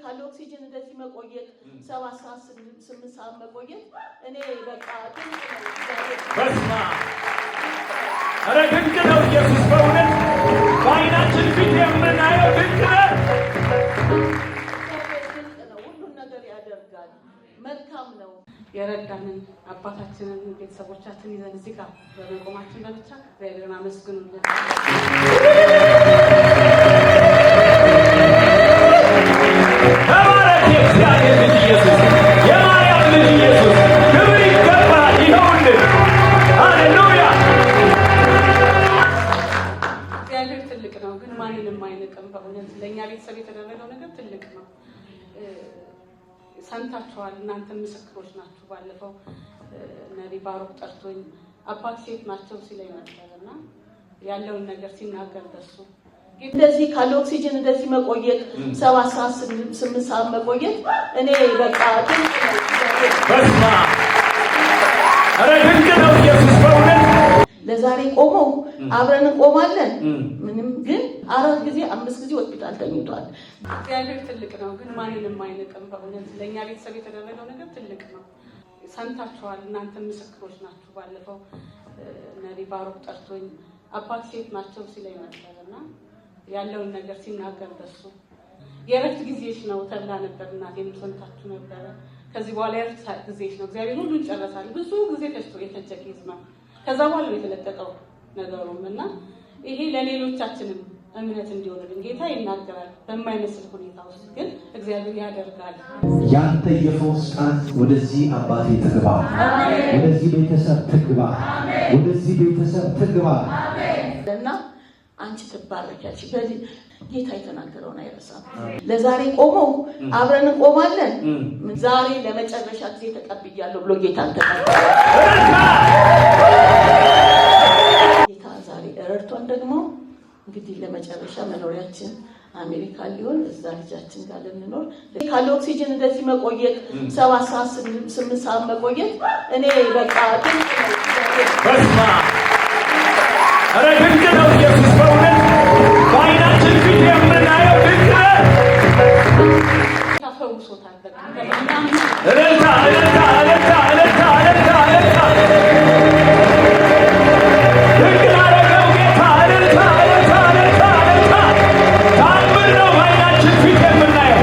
ካለ ኦክሲጅን እንደዚህ መቆየት 7 ሰዓት 8 ሰዓት መቆየት እኔ በቃ በስማ አረ ድንቅ ነው ኢየሱስ በእውነት በዓይናችን ፊት የምናየው ድንቅ ነው። ሁሉን ነገር ያደርጋል። መልካም ነው። የረዳንን አባታችንን ቤተሰቦቻችን ይዘን እዚህ ጋር በመቆማችን ብቻ እግዚአብሔርን አመስግኑልን። ለኛ ቤተሰብ የተደረገው ነገር ትልቅ ነው። ሰምታችኋል፣ እናንተ ምስክሮች ናችሁ። ባለፈው ነቢ ባሮክ ጠርቶኝ አባት ሴት ናቸው ሲለኝ ነበርና ያለውን ነገር ሲናገር ደሱ እንደዚህ ካለ ኦክሲጅን እንደዚህ መቆየት 7 ሰዓት 8 ሰዓት መቆየት እኔ በቃ በስማ አረ ድንቅ ነው ኢየሱስ በእውነት ለዛሬ ቆመው አብረን እንቆማለን። ምንም ግን 4 ጊዜ 5 ጊዜ ሆስፒታል ተኝቷል። እግዚአብሔር ትልቅ ነው፣ ግን ማንንም አይንቅም። በእውነት ለኛ ቤተሰብ የተደረገው ነገር ትልቅ ነው። ሰምታችኋል፣ እናንተ ምስክሮች ናችሁ። ባለፈው ነቢ ባሮክ ጠርቶኝ አባት ሴት ናቸው ሲለኝ ነበርና ያለውን ነገር ሲናገር ደሱ የረፍት ጊዜሽ ነው ተብላ ነበር። እናቴም ሰምታችሁ ነበር። ከዚህ በኋላ የረፍት ጊዜሽ ነው፣ እግዚአብሔር ሁሉን ጨረሳል። ብዙ ጊዜ ተስቶ የተጨቀ ይዝማ ከዛ በኋላ የተለቀቀው ነገሩም እና ይሄ ለሌሎቻችንም እምነት እንዲሆንልን ጌታ ይናገራል። በማይመስል ሁኔታ ውስጥ ግን እግዚአብሔር ያደርጋል። ያንተ የፈውስ ቃል ወደዚህ አባቴ ትግባ፣ ወደዚህ ቤተሰብ ትግባ፣ ወደዚህ ቤተሰብ ትግባ እና አንቺ ትባረኪያለሽ። በዚህ ጌታ የተናገረውን አይረሳም። ለዛሬ ቆመው አብረን እንቆማለን። ዛሬ ለመጨረሻ ጊዜ ተቀብያለሁ ብሎ ጌታ ተናገረ። ጌታ ዛሬ ረድቶን ደግሞ እንግዲህ ለመጨረሻ መኖሪያችን አሜሪካ ሊሆን እዛ ልጃችን ጋር ልንኖር ካለ ኦክሲጅን እንደዚህ መቆየት 7 ሰዓት 8 ሰዓት መቆየት እኔ በቃ በስማ አረ ድንቅ ነው ኢየሱስ በእውነት በዓይናችን ፊት የምናየው ድንቅ ተፈውሶታል። እልልታ እልልታ እልልታ እልልታ እልልታ እልልታ ድንቅ ላደረገው ጌታ እልልታ እልልታ እልልታ እልልታ ታምር ነው በዓይናችን ፊት የምናየው።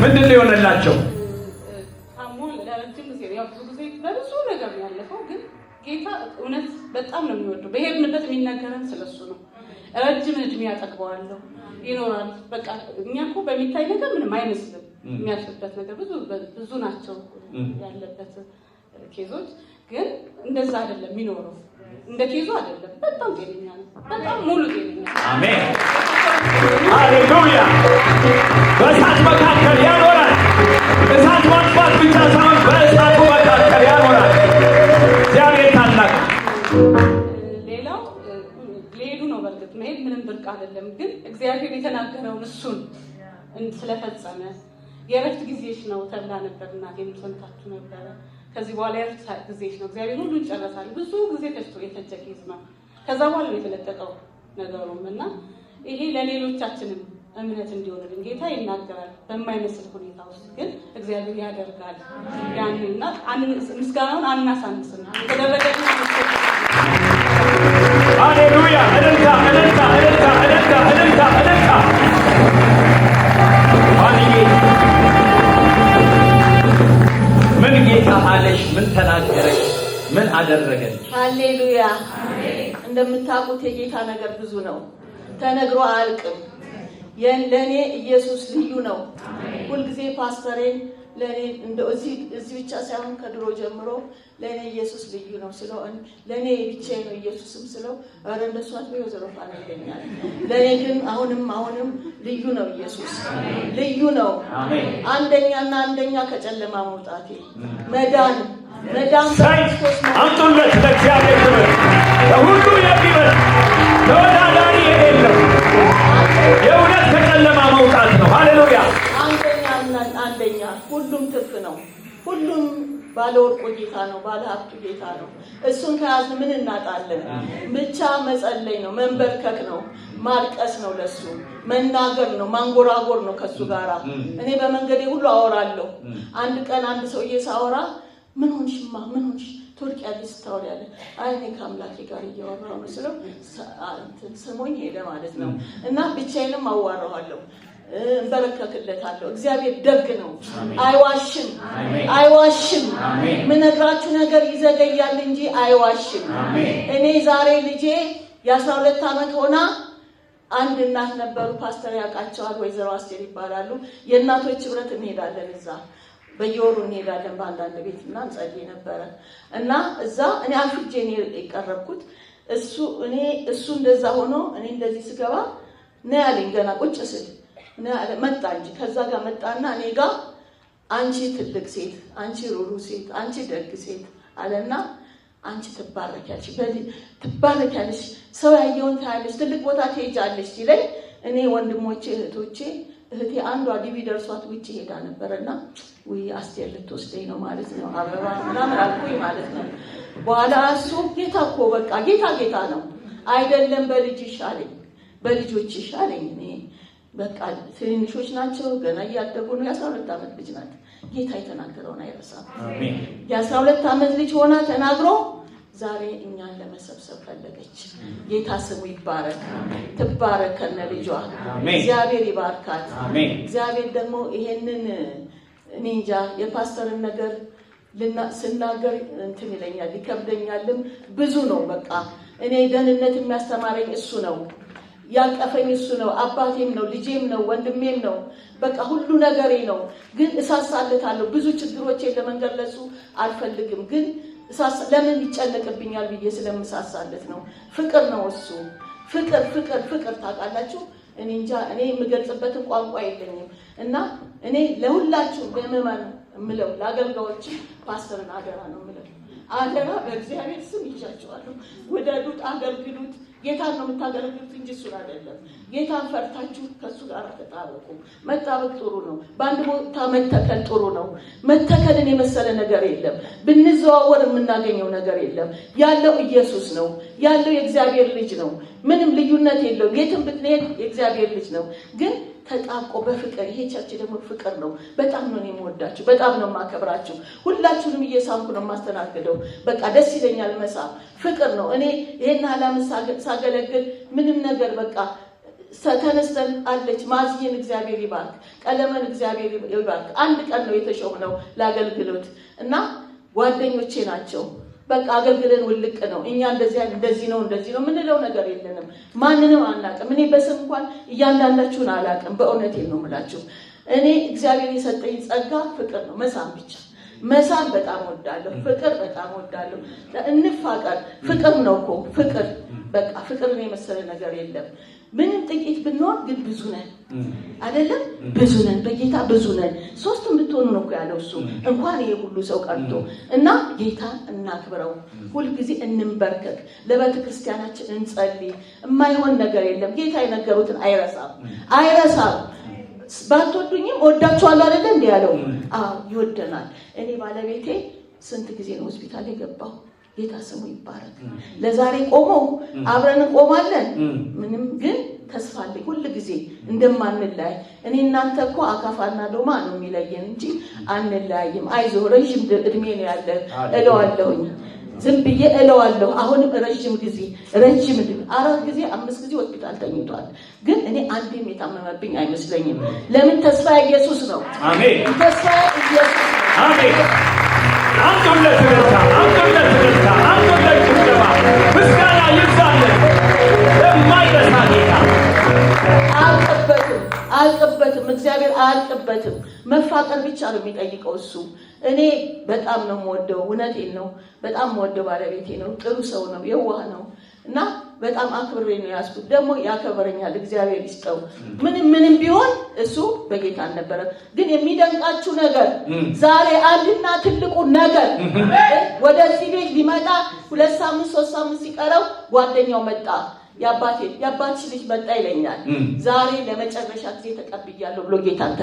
ምንድን ነው የሆነላቸው? በብዙ ነገር ያለፈው ግን ጌታ እውነት በጣም ነው የሚወደው። በሄድንበት የሚነገረን ስለሱ ነው። ረጅም እድሜ ያጠግበዋለሁ ይኖራል። በቃ እኛ እኮ በሚታይ ነገር ምንም አይመስልም። የሚያልፍበት ነገር ብዙ ናቸው ያለበት ኬዞች፣ ግን እንደዛ አይደለም የሚኖረው። እንደ ኬዙ አይደለም። በጣም ጤነኛ ነው። በጣም ሙሉ ጤነኛ። አሜን ሃሌሉያ። በእሳት መካከል ያኖራል። እሳት ማጥፋት ብቻ ሳይሆን በእሳቱ መካከል ያኖራል። እግዚአብሔር ታላቅ። ሌላው ሊሄዱ ነው። በእርግጥ መሄድ ምንም ብርቅ አይደለም፣ ግን እግዚአብሔር የተናገረውን እሱን ስለፈጸመ የረፍት ጊዜሽ ነው ተብላ ነበር። እናቴም ሰምታችሁ ነበረ። ከዚህ በኋላ የረፍት ጊዜሽ ነው፣ እግዚአብሔር ሁሉን ጨረሳል። ብዙ ጊዜ ተስቶ የተጨቀ ይዝማ ከዛ በኋላ የተለቀቀው ነገሩም እና ይሄ ለሌሎቻችንም እምነት እንዲሆንልን ጌታ ይናገራል። በማይመስል ሁኔታ ውስጥ ግን እግዚአብሔር ያደርጋል። ያንንና ምስጋናውን አናሳንስም። የተደረገልን ሃሌሉያ እልልታ እልልታ እልልታ እልልታ እልልታ እልልታ ምን ጌታ አለሽ? ምን ተናገረሽ? ምን አደረገች? ሃሌሉያ። እንደምታውቁት የጌታ ነገር ብዙ ነው፣ ተነግሮ አያልቅም። ለኔ ኢየሱስ ልዩ ነው። ሁልጊዜ ፓስተሬን ለኔ እንደው እዚህ ብቻ ሳይሆን ከድሮ ጀምሮ ለኔ ኢየሱስ ልዩ ነው ስለው ለኔ ብቻዬ ነው ኢየሱስም ስለው አረ እንደሱ አትበይ ወዘሮፋና ይለኛል። ለኔ ግን አሁንም ልዩ ነው ኢየሱስ ልዩ ነው። አንደኛና አንደኛ ከጨለማ መውጣቴ መዳን በክርስቶስ ነው። አንቱለት ለእግዚአብሔር ክብር ለሁሉ የሚበል ተወዳዳሪ የሌለው የእውነት ከጨለማ መውጣት ነው። ሃሌሉያ አንደኛ ሁሉም ትርፍ ነው። ሁሉም ባለወርቁ ጌታ ነው፣ ባለሀብቱ ጌታ ነው። እሱን ከያዝን ምን እናጣለን? ብቻ መጸለይ ነው፣ መንበርከክ ነው፣ ማልቀስ ነው ለሱ መናገር ነው ማንጎራጎር ነው ከሱ ጋራ እኔ በመንገዴ ሁሉ አወራለሁ አንድ ቀን አንድ ሰውዬ ሳወራ ምን ሆንሽማ ምን ሆንሽ ቱርኪያለሽ ታወሪያለሽ አይ እኔ ከአምላኬ ጋር እያወራሁ ነው ስለው ሰሞኝ ሄደ ማለት ነው እና ብቻዬንም አዋራዋለሁ እንበረከክለታለሁ እግዚአብሔር ደግ ነው አይዋሽም ምን ነግራችሁ ነገር ይዘገያል እንጂ አይዋሽም እኔ ዛሬ ልጄ የ12 ዓመት ሆና አንድ እናት ነበሩ ፓስተር ያቃቸዋል ወይዘሮ አስቴር ይባላሉ የእናቶች ህብረት እንሄዳለን እዛ በየወሩ እንሄዳለን በአንዳንድ ቤትና እንጸልይ ነበር እና እዛ እኔ አፍጄ ነው የቀረብኩት እሱ እንደዛ ሆኖ እኔ እንደዚህ ስገባ ነው ያለኝ ገና ቁጭ ስል መጣ እንጂ ከዛ ጋር መጣና እኔ ጋር አንቺ ትልቅ ሴት አንቺ ሩሩ ሴት አንቺ ደግ ሴት አለና አንቺ ትባረኪያለሽ ሰው ያየውን ታያለሽ ትልቅ ቦታ ትሄጃለሽ ሲለኝ እኔ ወንድሞቼ እህቴ አንዷ ዲቪ ደርሷት ውጪ ሄዳ ነበርና ወይ አስቴር ልትወስደኝ ነው ማለት ነው አበባ ምናምን አልኩኝ ማለት ነው በኋላ እሱ ጌታ እኮ በቃ ጌታ ነው አይደለም በልጅሽ አለኝ በልጆችሽ አለኝ እኔ በቃ ትንሾች ናቸው ገና ያደጉ ነው የ12 ዓመት ልጅ ናት ጌታ የተናገረውን አይረሳም አሜን የ12 ዓመት ልጅ ሆና ተናግሮ ዛሬ እኛን ለመሰብሰብ ፈለገች ጌታ ስሙ ይባረክ ትባረክ ከነልጇ እግዚአብሔር ይባርካት አሜን እግዚአብሔር ደግሞ ይሄንን እንጃ የፓስተርን ነገር ስናገር እንትን ይለኛል ይከብደኛልም ብዙ ነው በቃ እኔ ደህንነት የሚያስተማረኝ እሱ ነው ያቀፈኝ እሱ ነው አባቴም ነው ልጄም ነው ወንድሜም ነው በቃ ሁሉ ነገሬ ነው ግን እሳሳለታለሁ ብዙ ችግሮቼን ለመንገለጹ አልፈልግም ግን ለምን ይጨነቅብኛል ብዬ ስለምሳሳለት ነው ፍቅር ነው እሱ ፍቅር ታውቃላችሁ እኔ እንጃ እኔ የምገልጽበትን ቋንቋ የለኝም እና እኔ ለሁላችሁ በመማን ምለው ለአገልጋዮች ፓስተርን አደራ ነው ምለው አደራ በእግዚአብሔር ስም ይቻችኋለሁ ወደዱት አገልግሉት ጌታን ነው የምታገለግሉት እንጂ እሱን አይደለም ጌታን ፈርታችሁ ከሱ ጋር ተጣበቁ መጣበቅ ጥሩ ነው በአንድ ቦታ መተከል ጥሩ ነው መተከልን የመሰለ ነገር የለም ብንዘዋወር የምናገኘው ነገር የለም ያለው ኢየሱስ ነው ያለው የእግዚአብሔር ልጅ ነው ምንም ልዩነት የለውም የትም ብትሄድ የእግዚአብሔር ልጅ ነው ግን ተጣብቆ በፍቅር ይሄ ቸርች ደግሞ ፍቅር ነው በጣም ነው የምወዳችሁ በጣም ነው ማከብራችሁ ሁላችሁንም እየሳምኩ ነው ማስተናገደው በቃ ደስ ይለኛል መሳም ፍቅር ነው እኔ ይሄን ዓለም ሳገለግል ምንም ነገር በቃ ተነስተን አለች ማዝየን እግዚአብሔር ይባርክ ቀለመን እግዚአብሔር ይባርክ አንድ ቀን ነው የተሾመው ለአገልግሎት እና ጓደኞቼ ናቸው በቃ አገልግለን ውልቅ ነው እኛ እንደዚህ ነው ምንለው ነገር የለንም ማንንም አናቀም እኔ በስም እንኳን እያንዳንዳችሁን አላቀም በእውነቴን ነው የምላችሁ እኔ እግዚአብሔር የሰጠኝ ጸጋ ፍቅር ነው መሳም ብቻ መሳም በጣም ወዳለሁ ፍቅር በጣም ወዳለሁ እንፋቀር ፍቅር ነው እኮ ፍቅር በቃ ፍቅርን የመሰለ ነገር የለም ምንም ጥቂት ብንሆን ግን ብዙ ነን አይደለም ብዙ ነን በጌታ ብዙ ነን ሶስቱም ብትሆኑ ነው ያለው እሱ እንኳን ይሄ ሁሉ ሰው ቀርቶ እና ጌታ እናክብረው ሁሉ ጊዜ እንንበርከክ ለቤተ ክርስቲያናችን እንጸልይ የማይሆን ነገር የለም ጌታ የነገሩትን አይረሳም ባትወዱኝም ወዳችኋለሁ አይደል እንዴ ያለው ይወደናል እኔ ባለቤቴ ስንት ጊዜ ነው ሆስፒታል የገባው ጌታ ስሙ ይባረክ ለዛሬ ቆመው አብረን ቆማለን ምንም ግን ተስፋ አለኝ ሁሉ ጊዜ እንደማንለያይ እኔ እናንተ እኮ አካፋና ዶማ ነው የሚለየን እንጂ አንለያይም አይዞህ ረጅም እድሜ ነው ያለ እለዋለሁኝ ዝም ብዬ እለዋለሁ አሁንም ረጅም ጊዜ 4 ጊዜ 5 ጊዜ ሆስፒታል ተኝቷል ግን እኔ አንዴም የታመመብኝ አይመስለኝም ለምን ተስፋ ኢየሱስ ነው አሜን ተስፋ ኢየሱስ አሜን አንተለት ምስጋና ይብዛልን ለማይረሳ ጌታ አልቀበትም እግዚአብሔር አልቀበትም መፋቀር ብቻ ነው የሚጠይቀው እሱ እኔ በጣም ነው የምወደው እውነቴን ነው በጣም የምወደው ባለቤቴ ነው ጥሩ ሰው ነው የዋህ ነው እና በጣም አክብሬ ነው ያስኩት ደግሞ ያከበረኛል እግዚአብሔር ይስጠው ምንም ቢሆን እሱ በጌታ አልነበረ ግን የሚደንቃችሁ ነገር ዛሬ አንድና ትልቁ ነገር ወደዚህ ቤት ሊመጣ 2 ሳምንት 3 ሳምንት ሲቀረው ጓደኛው መጣ ያባትሽ ልጅ መጣ ይለኛል ዛሬ ለመጨረሻ ጊዜ ተቀብያለሁ ብሎ ጌታን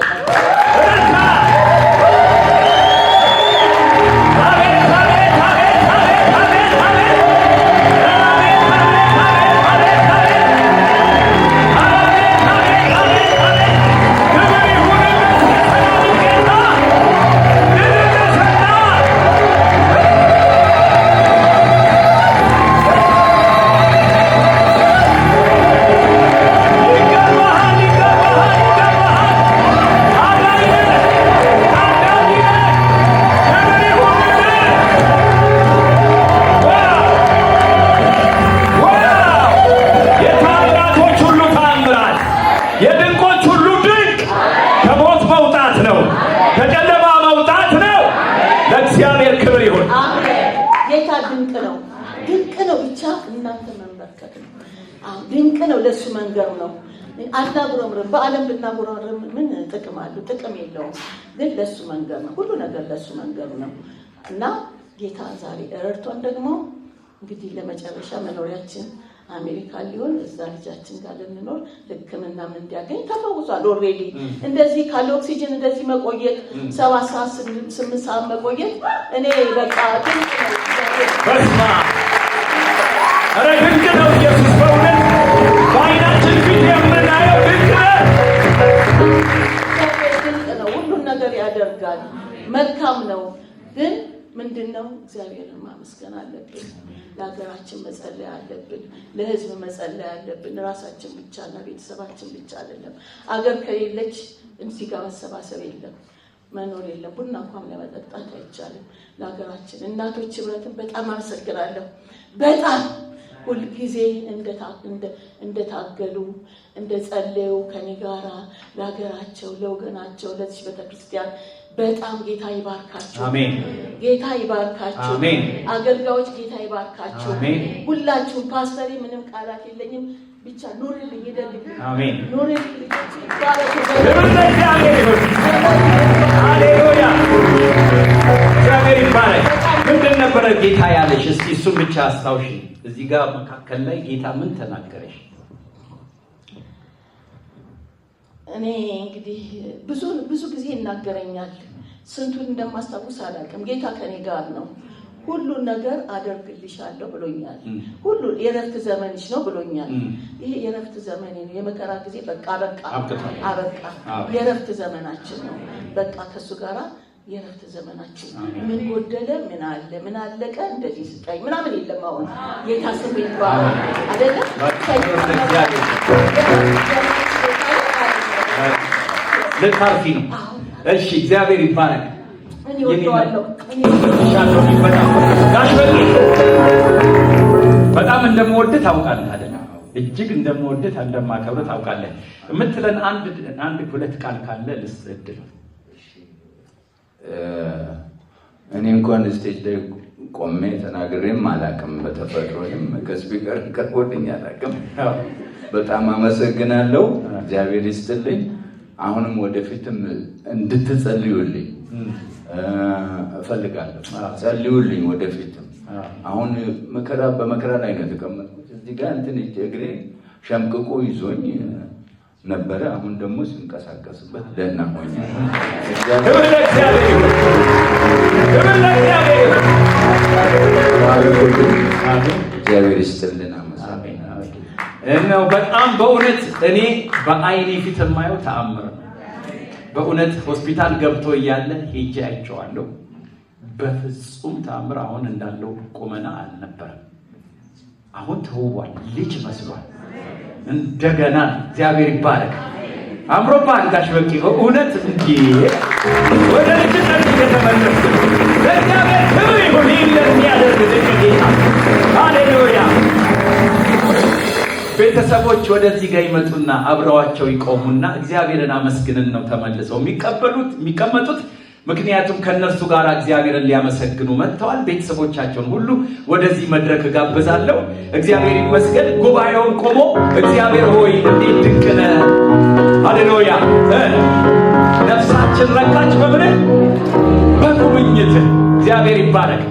አያደርግም። ድንቅ ነው። ለሱ መንገር ነው። አናጉረምርም። በዓለም ብናጉረምርም ምን ጥቅም አለው? ጥቅም የለውም። ግን ለሱ መንገር ነው። ሁሉ ነገር ለሱ መንገር ነው እና ጌታ ዛሬ ረድቶን ደግሞ እንግዲህ ለመጨረሻ መኖሪያችን አሜሪካ ሊሆን እዛ ልጃችን ጋር ልንኖር ሕክምናም እንዲያገኝ ተፈውሷል። ኦልሬዲ እንደዚህ ካለ ኦክሲጅን እንደዚህ መቆየት 7 ሰዓት 8 ሰዓት መቆየት እኔ በቃ ድንቅ ነው። በስማ ኧረ ድንቅ ነው ኢየሱስ በእውነት በዓይናችን ፊት የምናየው ድንቅ ነው። ሁሉን ነገር ያደርጋል። መልካም ነው። ግን ምንድነው? እግዚአብሔርን ማመስገን አለብን። ለሀገራችን መጸለይ አለብን። ለህዝብ መጸለይ አለብን። ራሳችን ብቻና ቤተሰባችን ብቻ አይደለም። አገር ከሌለች እዚህ ጋር መሰባሰብ የለም፣ መኖር የለም። ቡና እንኳን ለመጠጣት አይቻልም። ለሀገራችን እናቶች ህብረትን በጣም አመሰግናለሁ። በጣም ሁልጊዜ እንደታገሉ እንደጸለዩ ከኔ ጋራ ለሀገራቸው፣ ለወገናቸው፣ ለዚህ ቤተክርስቲያን በጣም ጌታ ይባርካችሁ። አሜን። ጌታ ይባርካችሁ። አሜን። አገልጋዮች ጌታ ይባርካችሁ። አሜን። ሁላችሁም ፓስተሪ ምንም ቃላት የለኝም፣ ብቻ ኑርልኝ፣ ይደልልኝ። አሜን። ኑርልኝ። ልጆች ይባረኩ። ሃሌሉያ። እግዚአብሔር ይባረክ። ምንድን ነበረ ጌታ ያለሽ? እስኪ እሱን ብቻ አስታውሺ። እዚህ ጋር መካከል ላይ ጌታ ምን ተናገረሽ? እኔ እንግዲህ ብዙ ጊዜ ይናገረኛል። ስንቱን እንደማስታውስ አላውቅም። ጌታ ከኔ ጋር ነው። ሁሉን ነገር አደርግልሻለሁ ብሎኛል። ሁሉ የረፍት ዘመንሽ ነው ብሎኛል። ይሄ የረፍት ዘመኔ ነው። የመከራ ጊዜ በቃ አበቃ። የረፍት ዘመናችን ነው። በቃ ከሱ ጋራ የረፍት ዘመናችን። ምን ጎደለ፣ ምን አለ፣ ምን አለቀ፣ እንደዚህ ስጠኝ ምናምን የለም። አሁን ጌታ ስም ይባረክ አይደለም። ልታርፊ ነው። እሺ እግዚአብሔር ይባረክ። እኔ ወደዋለሁ። ጋሽ በቂ በጣም እንደምወድህ ታውቃለህ አይደል? እጅግ እንደምወድህ እንደማከብርህ ታውቃለህ። የምትለን አንድ ሁለት ቃል ካለ ልስጥህ እድል። እኔ እንኳን ስቴጅ ላይ ቆሜ ተናግሬም አላውቅም። በተፈጥሮም ከስፒከር ቀርቦልኝ አላውቅም። በጣም አመሰግናለሁ። እግዚአብሔር ይስጥልኝ። አሁንም ወደፊትም እንድትጸልዩልኝ እፈልጋለሁ። ጸልዩልኝ ወደፊትም። አሁን በመከራ ላይ ነው የተቀመጥኩት። እዚህ ጋር እንትን እግሬ ሸምቅቆ ይዞኝ ነበረ። አሁን ደግሞ ሲንቀሳቀስበት ደህና ሆኛለሁ። እግዚአብሔር ይስጥልን። ነው በጣም በእውነት እኔ በአይኔ ፊት የማየው ተአምር ነው። በእውነት ሆስፒታል ገብቶ እያለ ሄጄ አይቼዋለሁ። በፍጹም ተአምር አሁን እንዳለው ቁመና አልነበረም። አሁን ተውቧል፣ ልጅ መስሏል። እንደገና እግዚአብሔር ይባረክ። አምሮብሃል ጋሽ በቂ በእውነት እንጂ ወደ ልጅነት እየተመለስክ ለእግዚአብሔር ክብር ይሁን። ለሚያደርግ ድንቅ ጌታ ሃሌሉያ። ቤተሰቦች ወደዚህ ጋር ይመጡና አብረዋቸው ይቆሙና እግዚአብሔርን አመስግንን ነው ተመልሰው የሚቀመጡት። ምክንያቱም ከነርሱ ጋር እግዚአብሔርን ሊያመሰግኑ መጥተዋል። ቤተሰቦቻቸውን ሁሉ ወደዚህ መድረክ ጋብዛለሁ። እግዚአብሔር ይመስገን። ጉባኤውን ቆሞ እግዚአብሔር ሆይ እንዴት ድንቅ ነህ፣ ሃሌሉያ። ነፍሳችን ረካች በምንህ በጉብኝትህ። እግዚአብሔር ይባረክ።